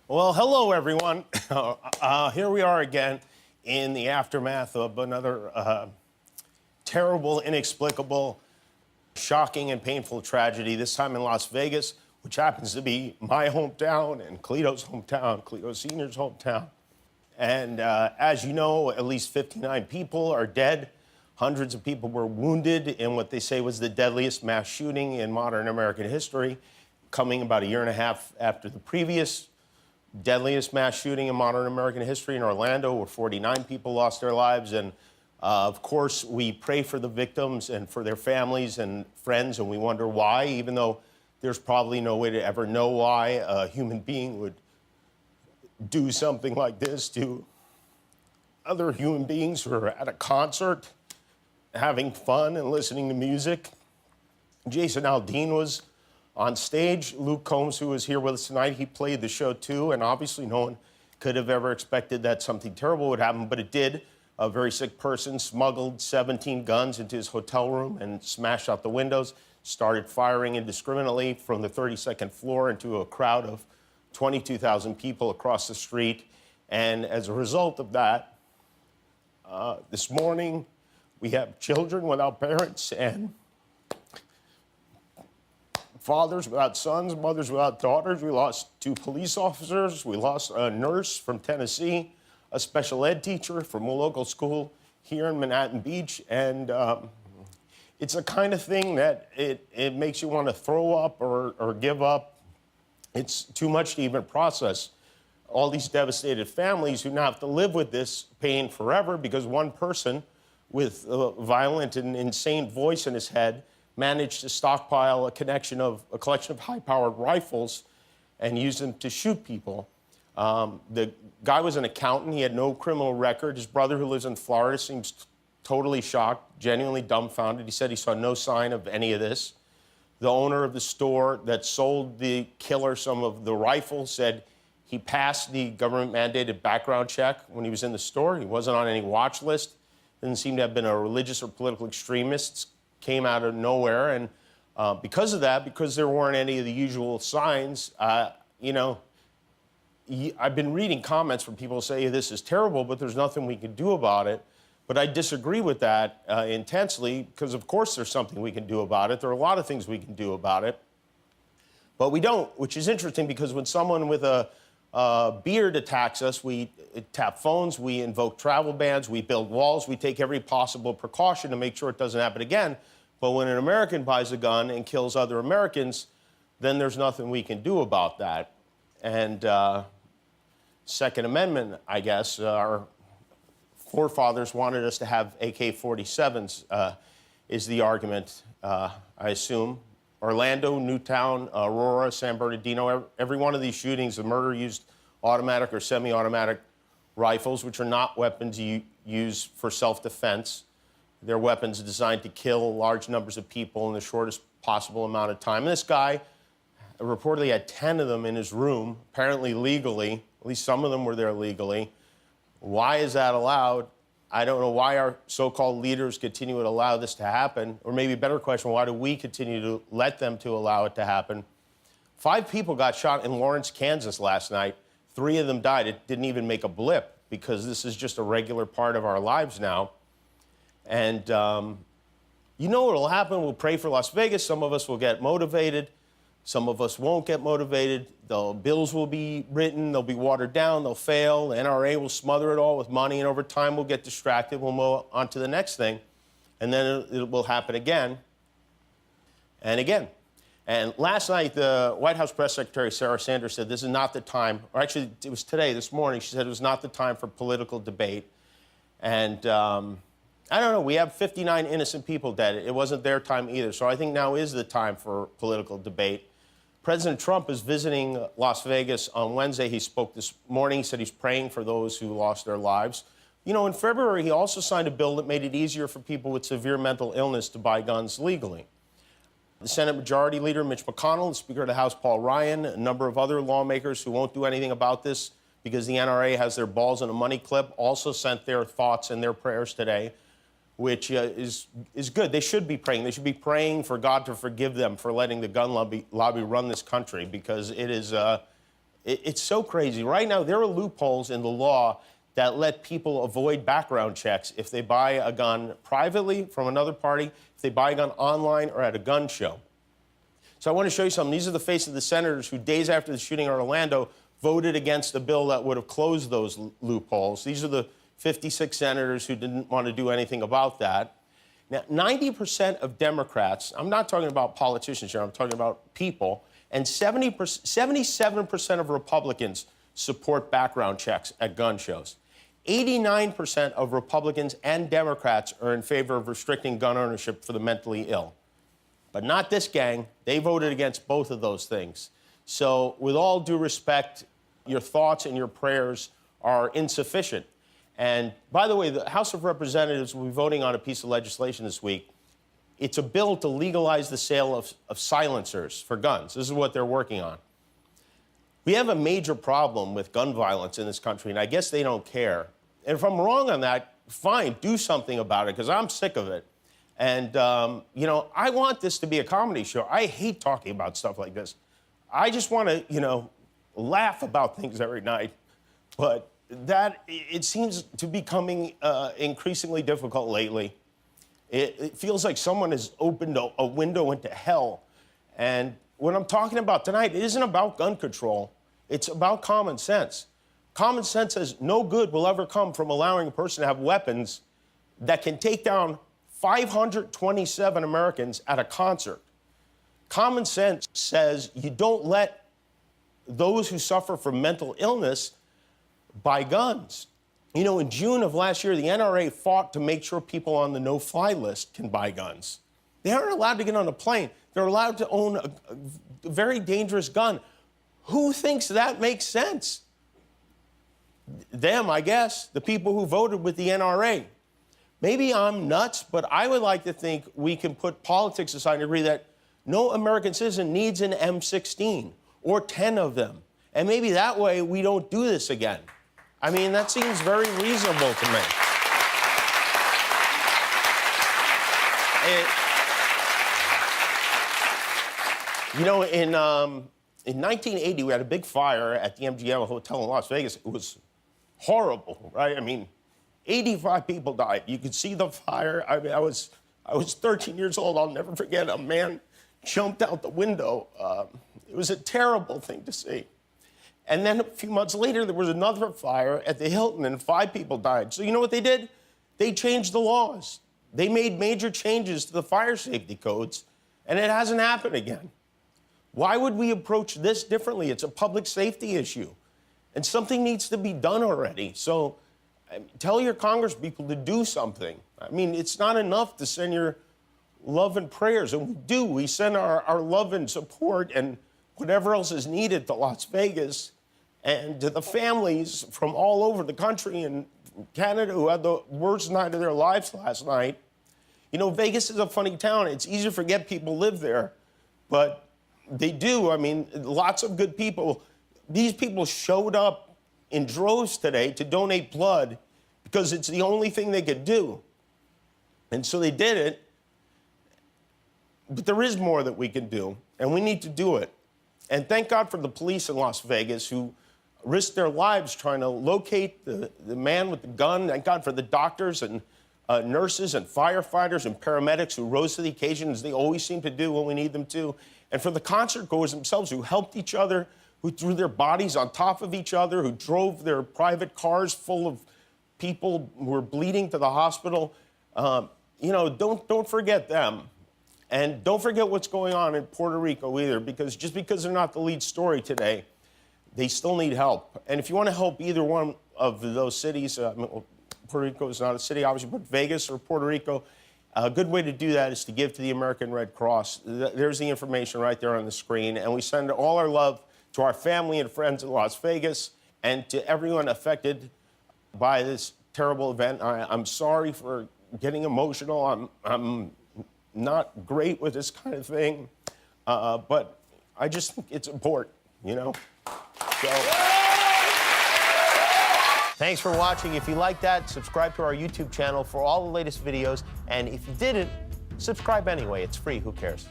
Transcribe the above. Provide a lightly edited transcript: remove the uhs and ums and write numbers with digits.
Well, hello, everyone. Here we are again in the aftermath of another terrible, inexplicable, shocking, and painful tragedy, this time in Las Vegas, which happens to be my hometown and Cleto's hometown, Cleto Sr.'s hometown. And as you know, at least 59 people are dead. Hundreds of people were wounded in what they say was the deadliest mass shooting in modern American history, coming about a year and a half after the previous deadliest mass shooting in modern American history in Orlando, where 49 people lost their lives. And of course, we pray for the victims and for their families and friends, and we wonder why, even though there's probably no way to ever know why a human being would do something like this to other human beings who are at a concert, having fun and listening to music. Jason Aldean was on stage. Luke Combs, who was here with us tonight, he played the show too, and obviously no one could have ever expected that something terrible would happen, but it did. A very sick person smuggled 17 guns into his hotel room and smashed out the windows, started firing indiscriminately from the 32nd floor into a crowd of 22,000 people across the street. And as a result of that, this morning, we have children without parents and fathers without sons, mothers without daughters. We lost 2 police officers. We lost a nurse from Tennessee, a special ed teacher from a local school here in Manhattan Beach. And it's a kind of thing that it makes you want to throw up or give up. It's too much to even process. All these devastated families who now have to live with this pain forever because one person with a violent and insane voice in his head managed to stockpile a collection of high-powered rifles and use them to shoot people. The guy was an accountant. He had no criminal record. His brother, who lives in Florida, seems totally shocked, genuinely dumbfounded. He said he saw no sign of any of this. The owner of the store that sold the killer some of the rifles said he passed the government-mandated background check when he was in the store. He wasn't on any watch list. Didn't seem to have been a religious or political extremist. Came out of nowhere, and because of that, because there weren't any of the usual signs, you know, I've been reading comments from people who say this is terrible, but there's nothing we can do about it. But I disagree with that intensely, because of course there's something we can do about it. There are a lot of things we can do about it, but we don't, which is interesting because when someone with a beard attacks us, we tap phones, we invoke travel bans, we build walls, we take every possible precaution to make sure it doesn't happen again. But when an American buys a gun and kills other Americans, then there's nothing we can do about that. And Second Amendment, I guess, our forefathers wanted us to have AK-47s, is the argument, I assume. Orlando, Newtown, Aurora, San Bernardino, every one of these shootings, the murder used automatic or semi-automatic rifles, which are not weapons you use for self-defense. They're weapons designed to kill large numbers of people in the shortest possible amount of time. And this guy reportedly had 10 of them in his room, apparently legally. At least some of them were there legally. Why is that allowed? I don't know why our so-called leaders continue to allow this to happen. Or maybe a better question, why do we continue to let them to allow it to happen? 5 people got shot in Lawrence, Kansas last night. 3 of them died. It didn't even make a blip because this is just a regular part of our lives now. And you know what will happen? We'll pray for Las Vegas. Some of us will get motivated. Some of us won't get motivated. The bills will be written. They'll be watered down. They'll fail. The NRA will smother it all with money. And over time, we'll get distracted. We'll move on to the next thing. And then it will happen again and again. And last night, the White House Press Secretary Sarah Sanders said this is not the time, or actually it was today, this morning, she said it was not the time for political debate. And I don't know, we have 59 innocent people dead. It wasn't their time either. So I think now is the time for political debate. President Trump is visiting Las Vegas on Wednesday. He spoke this morning. He said he's praying for those who lost their lives. You know, in February, he also signed a bill that made it easier for people with severe mental illness to buy guns legally. The Senate Majority Leader, Mitch McConnell, the Speaker of the House, Paul Ryan, a number of other lawmakers who won't do anything about this because the NRA has their balls in a money clip, also sent their thoughts and their prayers today, which is good. They should be praying. They should be praying for God to forgive them for letting the gun lobby run this country, because it is It's so crazy. Right now, there are loopholes in the law that let people avoid background checks if they buy a gun privately from another party, if they buy a gun online or at a gun show. So I want to show you something. These are the faces of the senators who, days after the shooting in Orlando, voted against a bill that would have closed those loopholes. These are the 56 senators who didn't want to do anything about that. Now, 90% of Democrats, I'm not talking about politicians here, I'm talking about people, and 77% of Republicans support background checks at gun shows. 89% of Republicans and Democrats are in favor of restricting gun ownership for the mentally ill. But not this gang. They voted against both of those things. So with all due respect, your thoughts and your prayers are insufficient. And by the way, the House of Representatives will be voting on a piece of legislation this week. It's a bill to legalize the sale of silencers for guns. This is what they're working on. We have a major problem with gun violence in this country, and I guess they don't care. And if I'm wrong on that, fine, do something about it, because I'm sick of it. And, you know, I want this to be a comedy show. I hate talking about stuff like this. I just want to, you know, laugh about things every night. But it seems to be becoming increasingly difficult lately. It feels like someone has opened a window into hell. And what I'm talking about tonight, it isn't about gun control. It's about common sense. Common sense says no good will ever come from allowing a person to have weapons that can take down 527 Americans at a concert. Common sense says you don't let those who suffer from mental illness buy guns. You know, in June of last year, the NRA fought to make sure people on the no-fly list can buy guns. They aren't allowed to get on a plane. They're allowed to own a very dangerous gun. Who thinks that makes sense? Them, I guess, the people who voted with the NRA. Maybe I'm nuts, but I would like to think we can put politics aside and agree that no American citizen needs an M16 or 10 of them. And maybe that way we don't do this again. I mean, that seems very reasonable to me. You know, in 1980, we had a big fire at the MGM Hotel in Las Vegas. It was horrible, right? I mean, 85 people died. You could see the fire. I mean, I was 13 years old. I'll never forget. A man jumped out the window. It was a terrible thing to see. And then a few months later, there was another fire at the Hilton, and 5 people died. So you know what they did? They changed the laws. They made major changes to the fire safety codes, and it hasn't happened again. Why would we approach this differently? It's a public safety issue, and something needs to be done already. So tell your congresspeople to do something. I mean, it's not enough to send your love and prayers, and we do. We send our love and support and whatever else is needed to Las Vegas and to the families from all over the country and Canada who had the worst night of their lives last night. You know, Vegas is a funny town. It's easy to forget people live there, but they do. I mean, lots of good people. These people showed up in droves today to donate blood because it's the only thing they could do. And so they did it. But there is more that we can do, and we need to do it. And thank God for the police in Las Vegas who risked their lives trying to locate the man with the gun. Thank God for the doctors and nurses and firefighters and paramedics who rose to the occasion, as they always seem to do when we need them to. And for the concert goers themselves who helped each other, who threw their bodies on top of each other, who drove their private cars full of people who were bleeding to the hospital. You know, don't forget them. And don't forget what's going on in Puerto Rico either, because just because they're not the lead story today, they still need help. And if you want to help either one of those cities, Puerto Rico is not a city, obviously, but Vegas or Puerto Rico, a good way to do that is to give to the American Red Cross. There's the information right there on the screen. And we send all our love to our family and friends in Las Vegas and to everyone affected by this terrible event. I'm sorry for getting emotional. I'm not great with this kind of thing, but I just think it's important, you know? So, thanks for watching. If you like that, subscribe to our YouTube channel for all the latest videos. And if you didn't, subscribe anyway. It's free. Who cares?